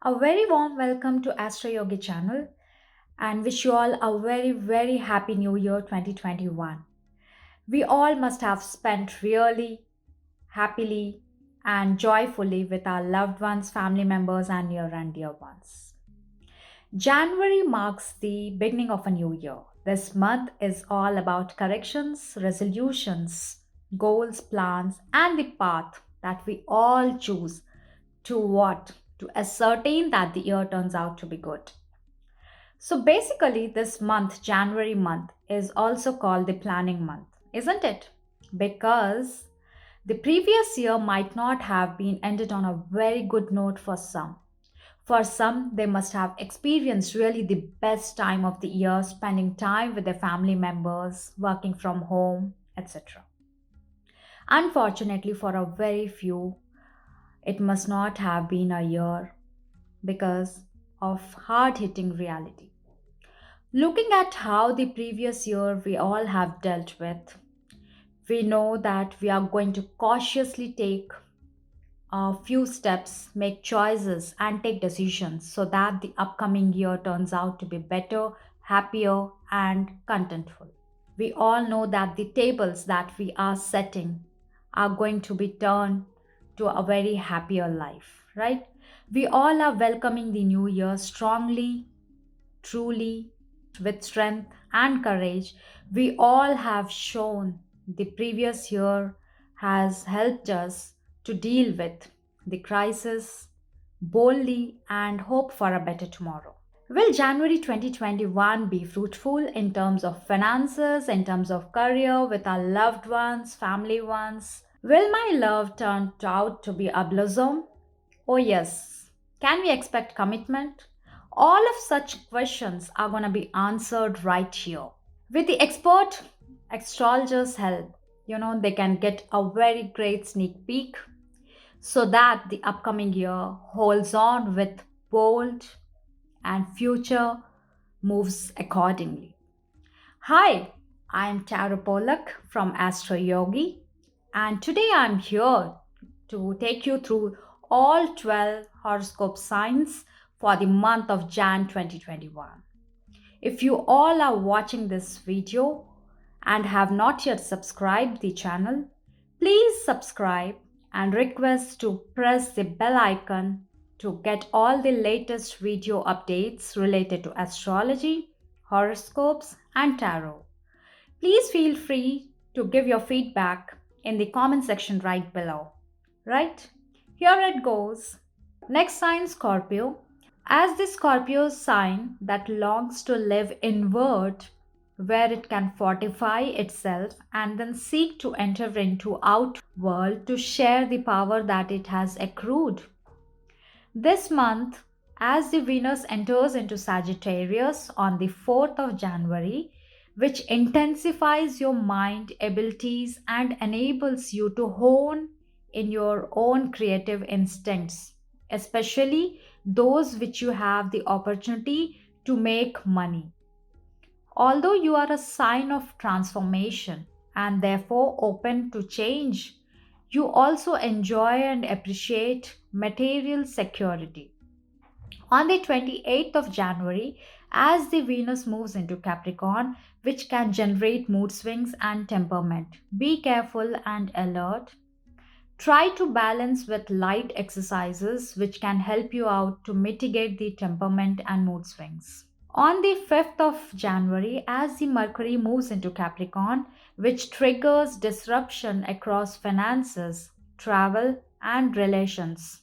A very warm welcome to Astro Yogi channel and wish you all a very happy new year 2021. We all must have spent really happily and joyfully with our loved ones, family members and near and dear ones. January marks the beginning of a new year. This month is all about corrections, resolutions, goals, plans and the path that we all choose to what? To ascertain that the year turns out to be good. So basically, this month, January month, is also called the planning month, isn't it? Because the previous year might not have been ended on a very good note for some. For some, they must have experienced really the best time of the year, spending time with their family members, working from home, etc. Unfortunately, for a very few, it must not have been a year because of hard hitting reality. Looking at how the previous year we all have dealt with, we know that we are going to cautiously take a few steps, make choices, and take decisions so that the upcoming year turns out to be better, happier, and contentful. We all know that the tables that we are setting are going to be turned to a very happier life, right? We all are welcoming the new year strongly, truly, with strength and courage. We all have shown the previous year has helped us to deal with the crisis boldly and hope for a better tomorrow. Will January 2021 be fruitful in terms of finances, in terms of career, with our loved ones, family ones? Will my love turn out to be a blossom? Oh, yes. Can we expect commitment? All of such questions are going to be answered right here. With the expert astrologer's help, they can get a very great sneak peek so that the upcoming year holds on with bold and future moves accordingly. Hi, I am Tara Polak from Astro Yogi, and today I'm here to take you through all 12 horoscope signs for the month of Jan 2021. If you all are watching this video and have not yet subscribed the channel, please subscribe and request to press the bell icon to get all the latest video updates related to astrology, horoscopes and tarot. Please feel free to give your feedback in the comment section right below. Right? Here it goes. Next sign, Scorpio. As the Scorpio sign that longs to live inward, where it can fortify itself and then seek to enter into out world to share the power that it has accrued. This month, as the Venus enters into Sagittarius on the 4th of January, which intensifies your mind abilities and enables you to hone in your own creative instincts, especially those which you have the opportunity to make money. Although you are a sign of transformation and therefore open to change, you also enjoy and appreciate material security. On the 28th of January, as the Venus moves into Capricorn, which can generate mood swings and temperament, be careful and alert. Try to balance with light exercises which can help you out to mitigate the temperament and mood swings. On the 5th of January, as the Mercury moves into Capricorn, which triggers disruption across finances, travel, and relations.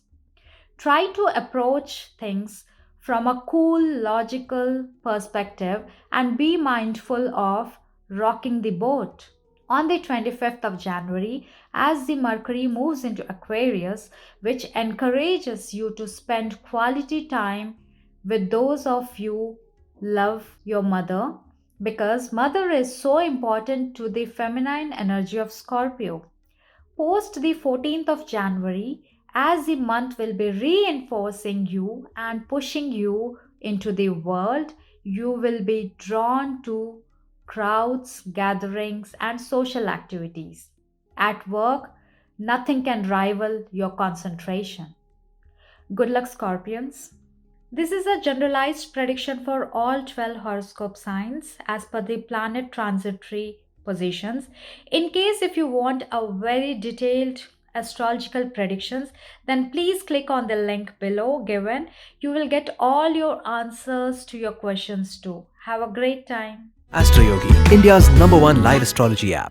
Try to approach things from a cool, logical perspective and be mindful of rocking the boat. On the 25th of January, as the Mercury moves into Aquarius, which encourages you to spend quality time with those of you love your mother, because mother is so important to the feminine energy of Scorpio. Post the 14th of January, as the month will be reinforcing you and pushing you into the world, you will be drawn to crowds, gatherings, and social activities. At work, nothing can rival your concentration. Good luck, Scorpions. This is a generalized prediction for all 12 horoscope signs as per the planet transitory positions. In case if you want a very detailed astrological predictions, then please click on the link below given. You will get all your answers to your questions too. Have a great time. Astroyogi, India's #1 live astrology app.